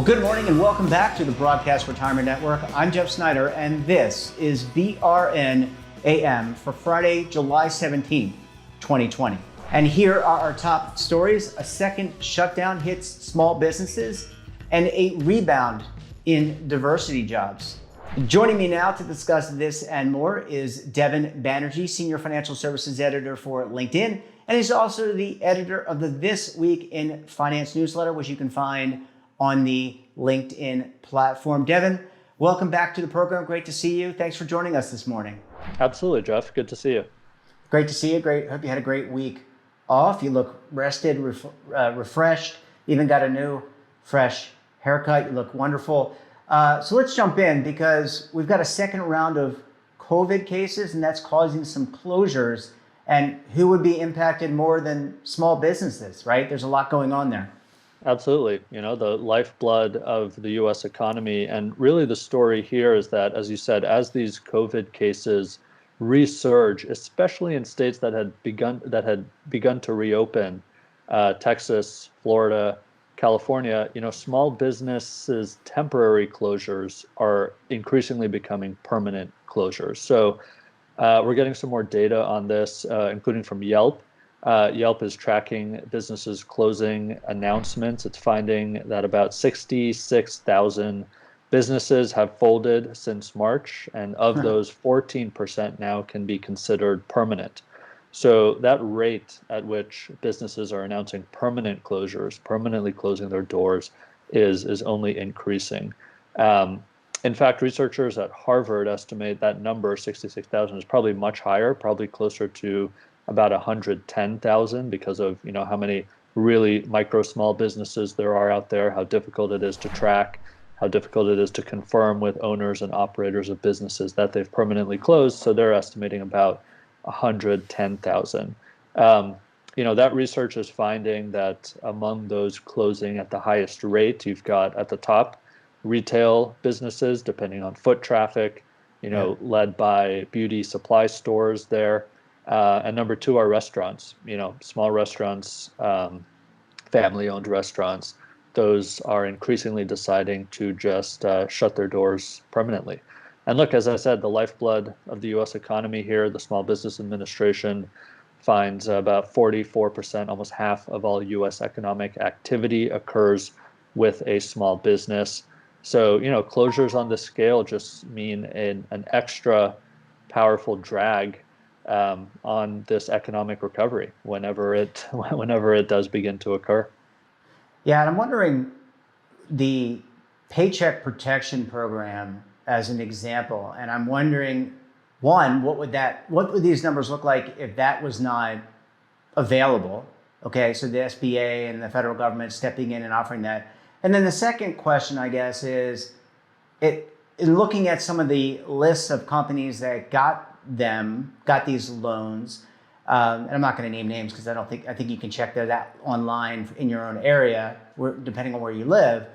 Well, good morning and welcome back to the Broadcast Retirement Network. I'm Jeff Snyder, and this is BRN AM for Friday, July 17th, 2020. And here are our top stories. A second shutdown hits small businesses and a rebound in diversity jobs. Joining me now to discuss this and more is Devin Banerjee, Senior Financial Services Editor for LinkedIn, and he's also the editor of the This Week in Finance newsletter, which you can find on the LinkedIn platform. Devin, welcome back to the program. Great to see you. Thanks for joining us this morning. Absolutely, Jeff. Good to see you. Great to see you. Great. Hope you had a great week off. You look rested, refreshed, even got a new, fresh haircut. You look wonderful. So let's jump in because we've got a second round of COVID cases, and that's causing some closures. And who would be impacted more than small businesses, right? There's a lot going on there. Absolutely. You know, the lifeblood of the U.S. economy. And really the story here is that, as you said, as these COVID cases resurge, especially in states that had begun to reopen, Texas, Florida, California, you know, small businesses' temporary closures are increasingly becoming permanent closures. So we're getting some more data on this, including from Yelp. Yelp is tracking businesses closing announcements. It's finding that about 66,000 businesses have folded since March, and of those, 14% now can be considered permanent. So that rate at which businesses are announcing permanent closures, permanently closing their doors, is only increasing. In fact, researchers at Harvard estimate that number, 66,000, is probably much higher, probably closer to about 110,000 because of, you know, how many really micro small businesses there are out there, how difficult it is to track, how difficult it is to confirm with owners and operators of businesses that they've permanently closed. So they're estimating about 110,000. You know, that research is finding that among those closing at the highest rate, you've got at the top retail businesses, depending on foot traffic, you know, led by beauty supply stores there. And number two are restaurants, you know, small restaurants, family-owned restaurants. Those are increasingly deciding to just shut their doors permanently. And look, as I said, the lifeblood of the U.S. economy here, the Small Business Administration finds about 44%, almost half of all U.S. economic activity occurs with a small business. So, you know, closures on this scale just mean an extra powerful drag on this economic recovery whenever it does begin to occur. Yeah, and I'm wondering the Paycheck Protection Program as an example, and I'm wondering, one, what would these numbers look like if that was not available? Okay, so the SBA and the federal government stepping in and offering that. And then the second question, I guess, is in looking at some of the lists of companies that got these loans, and I'm not going to name names because I think you can check that online in your own area, depending on where you live.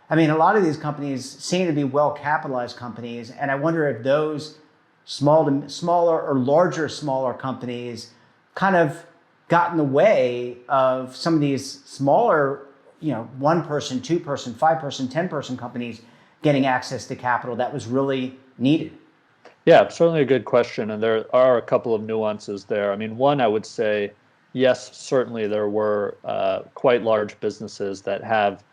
I mean, a lot of these companies seem to be well-capitalized companies, and I wonder if those smaller or smaller companies kind of got in the way of some of these smaller, you know, 1-person, 2-person, 5-person, 10-person companies getting access to capital that was really needed. Yeah, certainly a good question. And there are a couple of nuances there. I mean, one, I would say, yes, certainly there were quite large businesses that have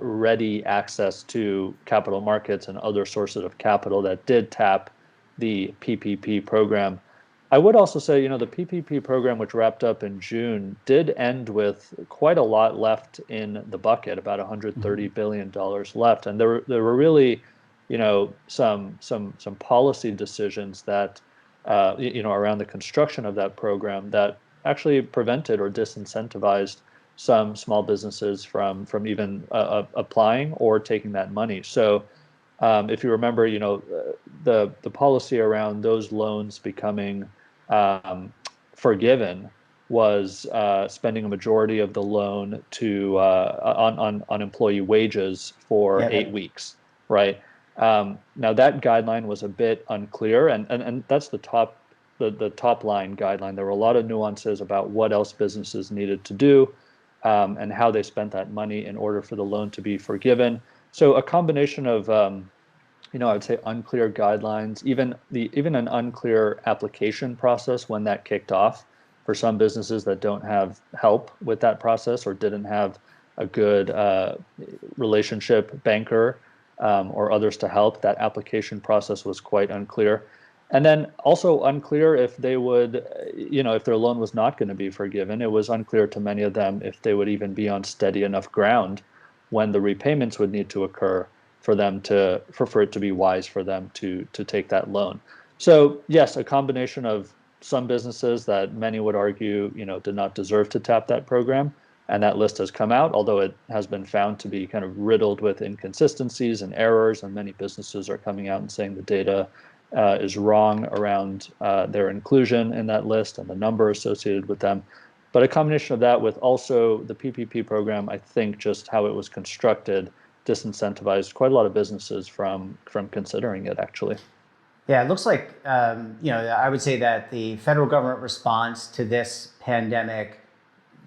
ready access to capital markets and other sources of capital that did tap the PPP program. I would also say, you know, the PPP program, which wrapped up in June, did end with quite a lot left in the bucket, about $130 billion left. And there were really, you know, some policy decisions that, you know, around the construction of that program that actually prevented or disincentivized some small businesses from even applying or taking that money. So if you remember, you know, the policy around those loans becoming forgiven was spending a majority of the loan to on employee wages for 8 weeks, right? Now that guideline was a bit unclear, and that's the top line guideline. There were a lot of nuances about what else businesses needed to do. and how they spent that money in order for the loan to be forgiven. So a combination of I would say unclear guidelines, even an unclear application process when that kicked off for some businesses that don't have help with that process or didn't have a good relationship banker or others to help. That application process was quite unclear. And then also unclear if they would, if their loan was not going to be forgiven. It was unclear to many of them if they would even be on steady enough ground when the repayments would need to occur for it to be wise for them to take that loan. So yes, a combination of some businesses that many would argue, did not deserve to tap that program, and that list has come out, although it has been found to be kind of riddled with inconsistencies and errors, and many businesses are coming out and saying the data is wrong around their inclusion in that list and the number associated with them. But a combination of that with also the PPP program, I think just how it was constructed disincentivized quite a lot of businesses from considering it, actually. Yeah, it looks like, I would say that the federal government response to this pandemic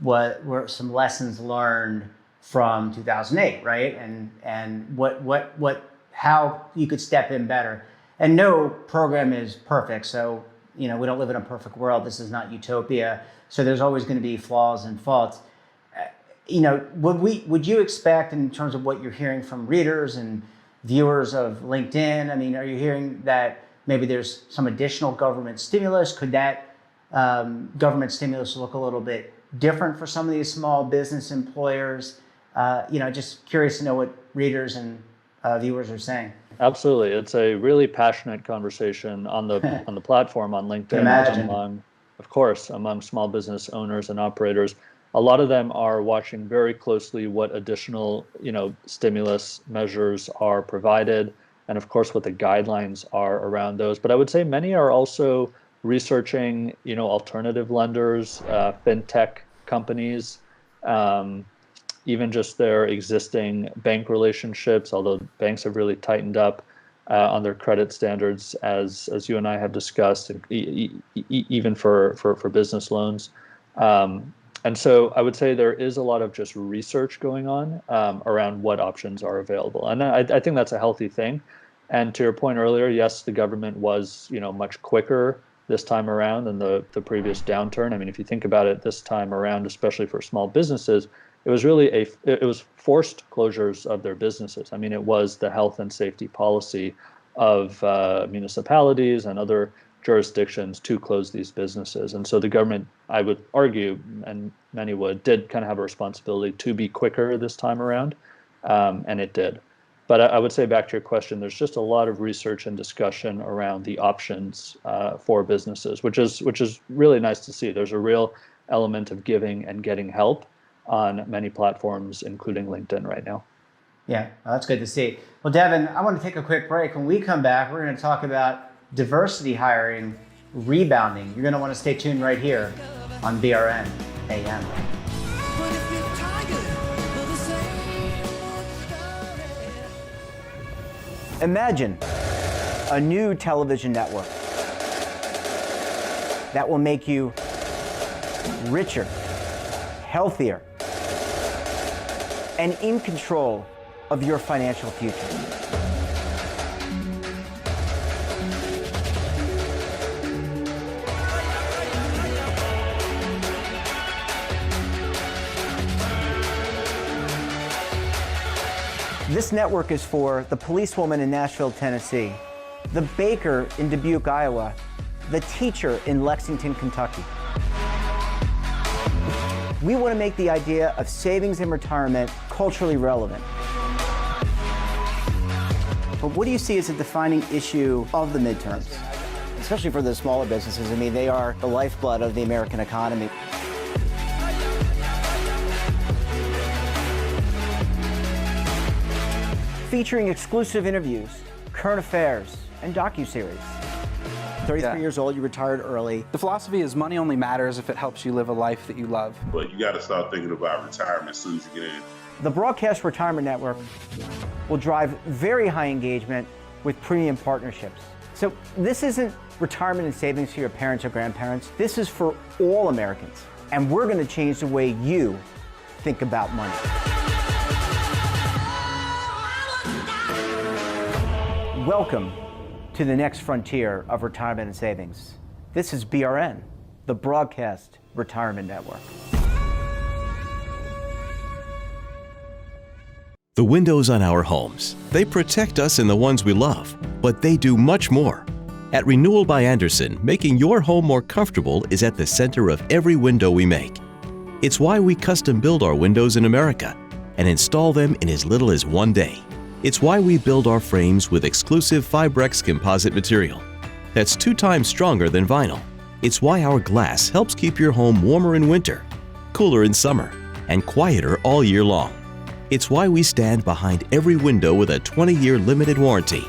were some lessons learned from 2008, right? And how you could step in better. And no program is perfect. So, we don't live in a perfect world. This is not utopia. So there's always going to be flaws and faults. Would you expect, in terms of what you're hearing from readers and viewers of LinkedIn, are you hearing that maybe there's some additional government stimulus? Could that government stimulus look a little bit different for some of these small business employers? Just curious to know what readers and viewers are saying. Absolutely, it's a really passionate conversation on the platform on LinkedIn, among small business owners and operators. A lot of them are watching very closely what additional, stimulus measures are provided, and of course what the guidelines are around those. But I would say many are also researching, alternative lenders, fintech companies, even just their existing bank relationships. Although banks have really tightened up on their credit standards, as you and I have discussed, even for business loans. And so I would say there is a lot of just research going on around what options are available. And I think that's a healthy thing. And to your point earlier, yes, the government was, much quicker this time around than the previous downturn. If you think about it this time around, especially for small businesses, it was really it was forced closures of their businesses. It was the health and safety policy of municipalities and other jurisdictions to close these businesses. And so the government, I would argue, and many would, did kind of have a responsibility to be quicker this time around, and it did. But I would say, back to your question, there's just a lot of research and discussion around the options for businesses, which is really nice to see. There's a real element of giving and getting help on many platforms, including LinkedIn right now. Yeah, well, that's good to see. Well, Devin, I want to take a quick break. When we come back, we're going to talk about diversity hiring, rebounding. You're going to want to stay tuned right here on BRN AM. Imagine a new television network that will make you richer, healthier, and in control of your financial future. This network is for the policewoman in Nashville, Tennessee, the baker in Dubuque, Iowa, the teacher in Lexington, Kentucky. We want to make the idea of savings and retirement culturally relevant. But what do you see as a defining issue of the midterms? Especially for the smaller businesses. They are the lifeblood of the American economy. Featuring exclusive interviews, current affairs, and docuseries. 33 years old, you retired early. The philosophy is money only matters if it helps you live a life that you love. But you got to start thinking about retirement as soon as you get in. The Broadcast Retirement Network will drive very high engagement with premium partnerships. So this isn't retirement and savings for your parents or grandparents. This is for all Americans. And we're going to change the way you think about money. Welcome to the next frontier of retirement and savings. This is BRN, the Broadcast Retirement Network. The windows on our homes, they protect us and the ones we love, but they do much more. At Renewal by Andersen, making your home more comfortable is at the center of every window we make. It's why we custom build our windows in America and install them in as little as 1 day. It's why we build our frames with exclusive Fibrex composite material that's 2 times stronger than vinyl. It's why our glass helps keep your home warmer in winter, cooler in summer, and quieter all year long. It's why we stand behind every window with a 20-year limited warranty.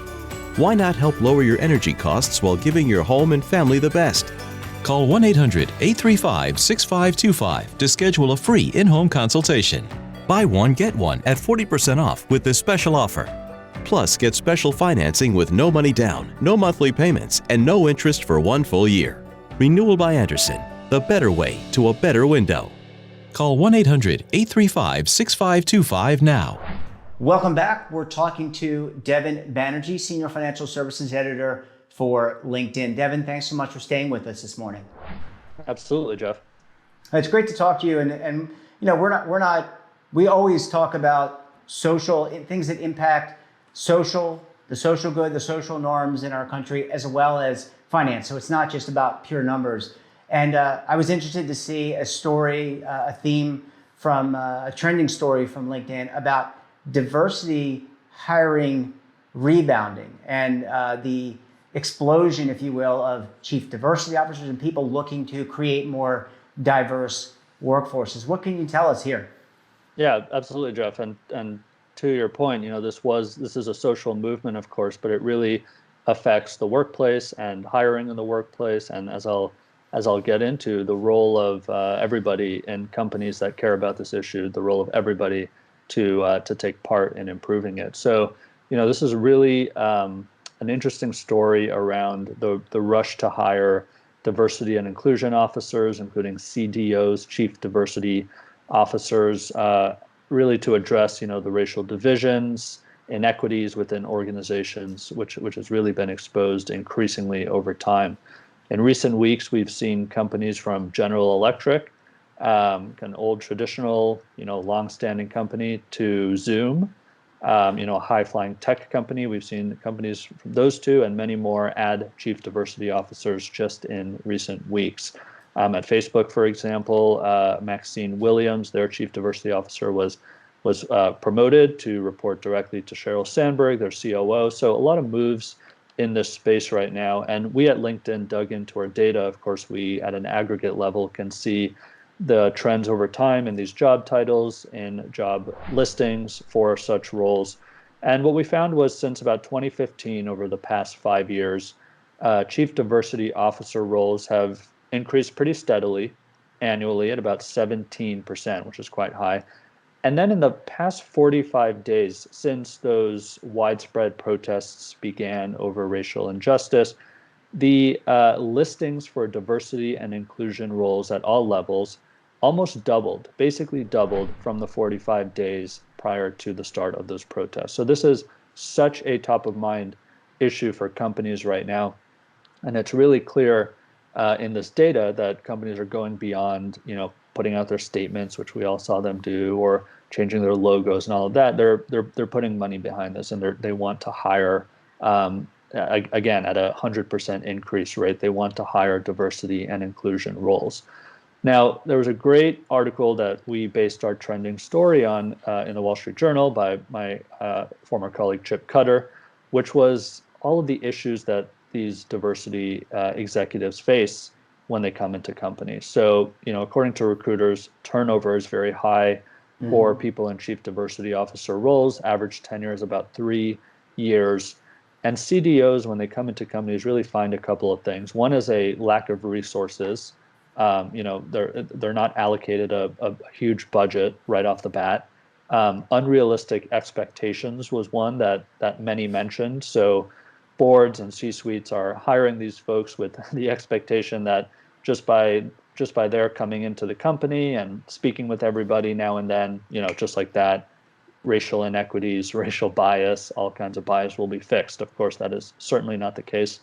Why not help lower your energy costs while giving your home and family the best? Call 1-800-835-6525 to schedule a free in-home consultation. Buy one, get one at 40% off with this special offer. Plus, get special financing with no money down, no monthly payments, and no interest for 1 full year. Renewal by Andersen, the better way to a better window. Call 1-800-835-6525 now. Welcome back. We're talking to Devin Banerjee, Senior Financial Services Editor for LinkedIn. Devin, thanks so much for staying with us this morning. Absolutely, Jeff. It's great to talk to you. And you know, we always talk about social things that impact the social good, the social norms in our country, as well as finance. So it's not just about pure numbers. And I was interested to see a story, a theme from a trending story from LinkedIn about diversity hiring rebounding and the explosion, if you will, of chief diversity officers and people looking to create more diverse workforces. What can you tell us here? Yeah, absolutely, Jeff. And to your point, you know, this is a social movement, of course, but it really affects the workplace and hiring in the workplace. And as I'll get into, the role of everybody in companies that care about this issue, the role of everybody to take part in improving it. So, you know, this is really an interesting story around the rush to hire diversity and inclusion officers, including CDOs, chief diversity officers, really to address, you know, the racial divisions, inequities within organizations, which has really been exposed increasingly over time. In recent weeks, we've seen companies from General Electric, an old traditional, you know, long-standing company, to Zoom, you know, a high-flying tech company. We've seen companies from those two and many more add chief diversity officers just in recent weeks. At Facebook, for example, Maxine Williams, their chief diversity officer, was promoted to report directly to Sheryl Sandberg, their COO. So a lot of moves in this space right now. And we at LinkedIn dug into our data. Of course, we at an aggregate level can see the trends over time in these job titles and job listings for such roles. And what we found was since about 2015, over the past 5 years, chief diversity officer roles have increased pretty steadily annually at about 17%, which is quite high. And then in the past 45 days, since those widespread protests began over racial injustice, the listings for diversity and inclusion roles at all levels almost doubled, basically doubled from the 45 days prior to the start of those protests. So this is such a top of mind issue for companies right now. And it's really clear in this data that companies are going beyond, you know, putting out their statements, which we all saw them do, or changing their logos and all of that. They're putting money behind this, and they want to hire again at 100% increase rate. They want to hire diversity and inclusion roles. Now, there was a great article that we based our trending story on in the Wall Street Journal by my former colleague Chip Cutter, which was all of the issues that these diversity executives face when they come into companies. So, you know, according to recruiters, turnover is very high for people in chief diversity officer roles. Average tenure is about 3 years. And CDOs, when they come into companies, really find a couple of things. One is a lack of resources. You know, they're not allocated a huge budget right off the bat. Unrealistic expectations was one that many mentioned. So boards and C-suites are hiring these folks with the expectation that just by just by their coming into the company and speaking with everybody now and then, just like that, racial inequities, racial bias, all kinds of bias will be fixed. Of course, that is certainly not the case.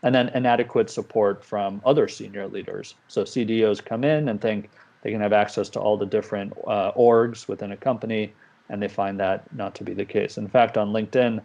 And then inadequate support from other senior leaders. So CDOs come in and think they can have access to all the different orgs within a company, and they find that not to be the case. In fact, on LinkedIn,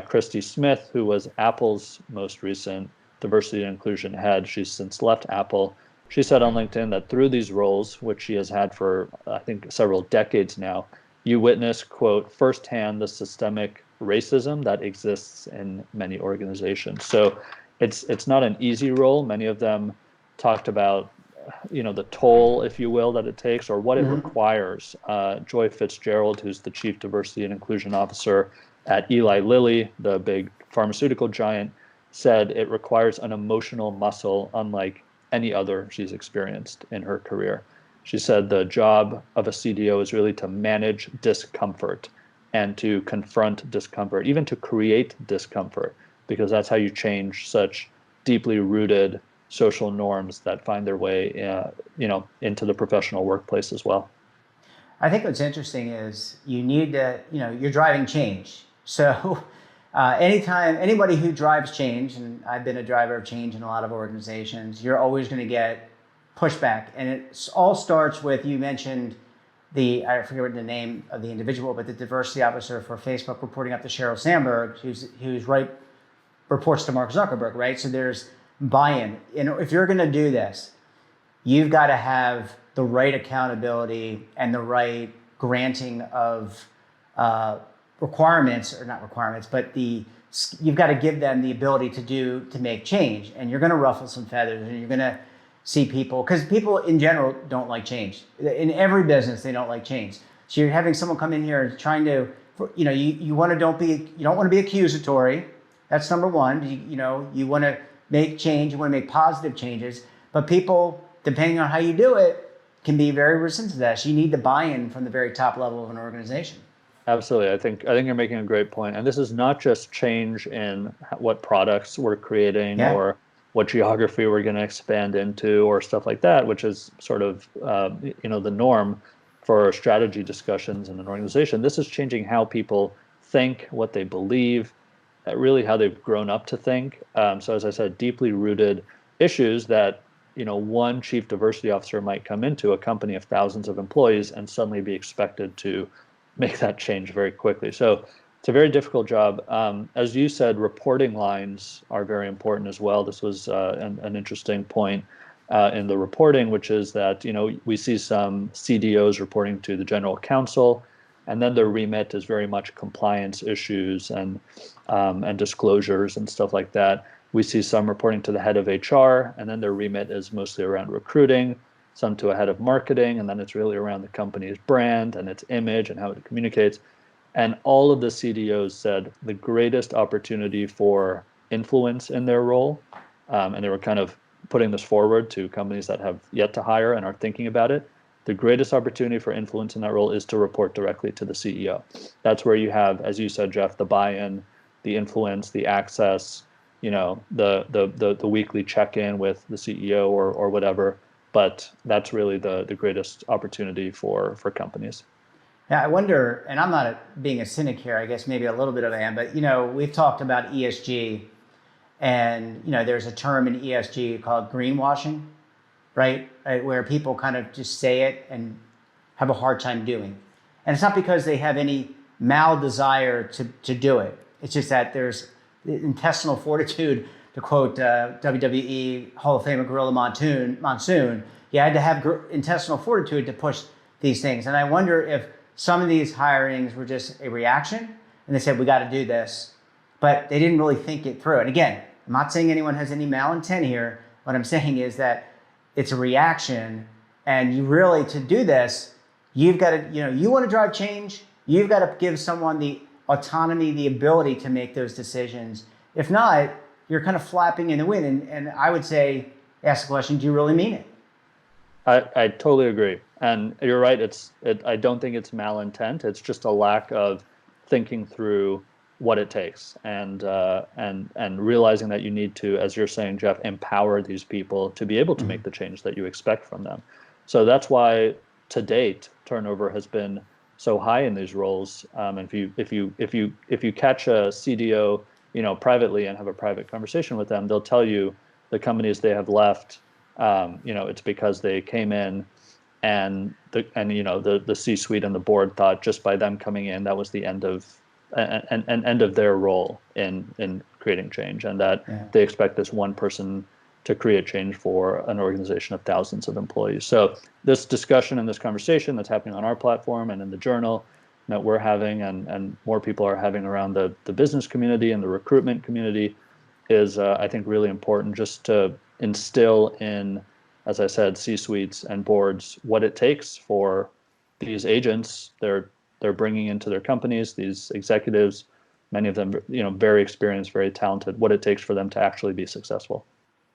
Christy Smith, who was Apple's most recent diversity and inclusion head, she's since left Apple. She said on LinkedIn that through these roles, which she has had for, I think, several decades now, you witness, quote, firsthand the systemic racism that exists in many organizations. So it's not an easy role. Many of them talked about, the toll, if you will, that it takes or what it requires. Joy Fitzgerald, who's the Chief Diversity and Inclusion Officer at Eli Lilly, the big pharmaceutical giant, said it requires an emotional muscle unlike any other she's experienced in her career. She said the job of a CDO is really to manage discomfort and to confront discomfort, even to create discomfort, because that's how you change such deeply rooted social norms that find their way, into the professional workplace as well. I think what's interesting is you need to, you're driving change. So anytime anybody who drives change, and I've been a driver of change in a lot of organizations, you're always going to get pushback. And it all starts with, you mentioned I forget what the name of the individual, but the diversity officer for Facebook reporting up to Sheryl Sandberg, who's reports to Mark Zuckerberg, right? So there's buy-in. If you're going to do this, you've got to have the right accountability and the right granting of requirements, or not requirements, but you've got to give them the ability to make change. And you're going to ruffle some feathers, and you're going to see people, because people in general don't like change. In every business, they don't like change. So you're having someone come in here and trying to, you don't want to be accusatory. That's number one. You want to make change. You want to make positive changes. But people, depending on how you do it, can be very resistant to that. So you need the buy-in from the very top level of an organization. Absolutely. I think you're making a great point. And this is not just change in what products we're creating or what geography we're going to expand into or stuff like that, which is sort of, the norm for strategy discussions in an organization. This is changing how people think, what they believe, really how they've grown up to think. So as I said, deeply rooted issues that, one chief diversity officer might come into a company of thousands of employees and suddenly be expected to make that change very quickly. So it's a very difficult job. As you said, reporting lines are very important as well. This was an interesting point in the reporting, which is that, we see some CDOs reporting to the general counsel, and then their remit is very much compliance issues and disclosures and stuff like that. We see some reporting to the head of HR, and then their remit is mostly around recruiting, some to a head of marketing, and then it's really around the company's brand and its image and how it communicates. And all of the CDOs said the greatest opportunity for influence in their role, and they were kind of putting this forward to companies that have yet to hire and are thinking about it, the greatest opportunity for influence in that role is to report directly to the CEO. That's where you have, as you said, Jeff, the buy-in, the influence, the access, the weekly check-in with the CEO or whatever. But that's really the greatest opportunity for companies. Yeah, I wonder, and I'm not being a cynic here, I guess maybe a little bit of I am, but we've talked about ESG, and there's a term in ESG called greenwashing, right? Where people kind of just say it and have a hard time doing. And it's not because they have any mal desire to do it. It's just that there's intestinal fortitude, to quote WWE Hall of Famer Gorilla Monsoon. You had to have intestinal fortitude to push these things. And I wonder if some of these hirings were just a reaction, and they said, we got to do this, but they didn't really think it through. And again, I'm not saying anyone has any malintent here. What I'm saying is that it's a reaction, and you really, to do this, you've got to, you want to drive change, you've got to give someone the autonomy, the ability to make those decisions. If not, you're kind of flapping in the wind. And I would say, ask the question, do you really mean it? I totally agree. And you're right, I don't think it's malintent. It's just a lack of thinking through what it takes, and realizing that you need to, as you're saying, Jeff, empower these people to be able to make the change that you expect from them. So that's why to date turnover has been so high in these roles. And if you catch a CDO, privately and have a private conversation with them, they'll tell you the companies they have left, it's because they came in and the C-suite and the board thought just by them coming in, that was the end of their role in creating change, and that they expect this one person to create change for an organization of thousands of employees. So this discussion and this conversation that's happening on our platform and in the journal that we're having and more people are having around the business community and the recruitment community is, I think, really important, just to instill in, as I said, C-suites and boards what it takes for these agents they're bringing into their companies, these executives, many of them, very experienced, very talented, what it takes for them to actually be successful.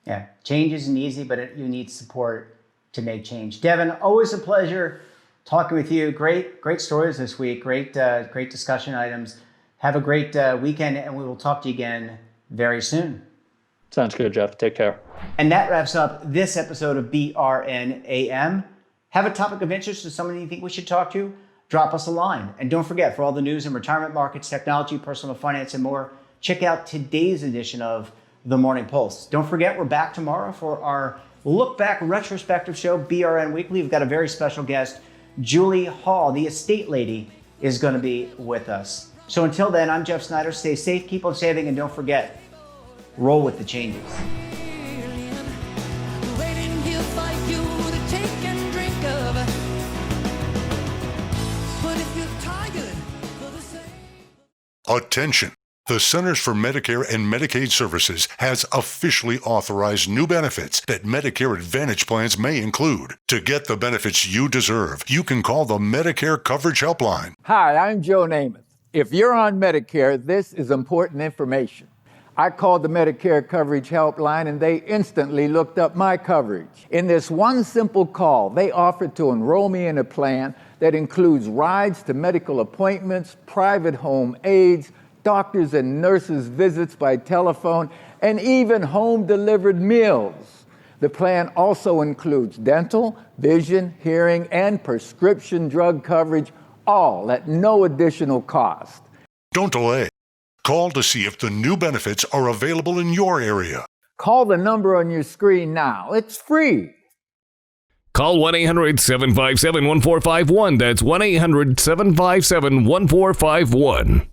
Yeah, change isn't easy, but you need support to make change. Devin, always a pleasure talking with you. Great stories this week. Great discussion items. Have a great weekend, and we will talk to you again very soon. Sounds good, Jeff. Take care. And that wraps up this episode of BRN AM. Have a topic of interest or someone you think we should talk to? Drop us a line. And don't forget, for all the news in retirement markets, technology, personal finance, and more, check out today's edition of The Morning Pulse. Don't forget, we're back tomorrow for our look back retrospective show, BRN Weekly. We've got a very special guest, Julie Hall, the estate lady, is going to be with us. So until then, I'm Jeff Snyder. Stay safe, keep on saving, and don't forget, roll with the changes. Attention! The Centers for Medicare and Medicaid Services has officially authorized new benefits that Medicare Advantage plans may include. To get the benefits you deserve, you can call the Medicare Coverage Helpline. Hi, I'm Joe Namath. If you're on Medicare, this is important information. I called the Medicare Coverage Helpline and they instantly looked up my coverage. In this one simple call, they offered to enroll me in a plan that includes rides to medical appointments, private home aides, doctors and nurses' visits by telephone, and even home-delivered meals. The plan also includes dental, vision, hearing, and prescription drug coverage, all at no additional cost. Don't delay. Call to see if the new benefits are available in your area. Call the number on your screen now. It's free. Call 1-800-757-1451. That's 1-800-757-1451.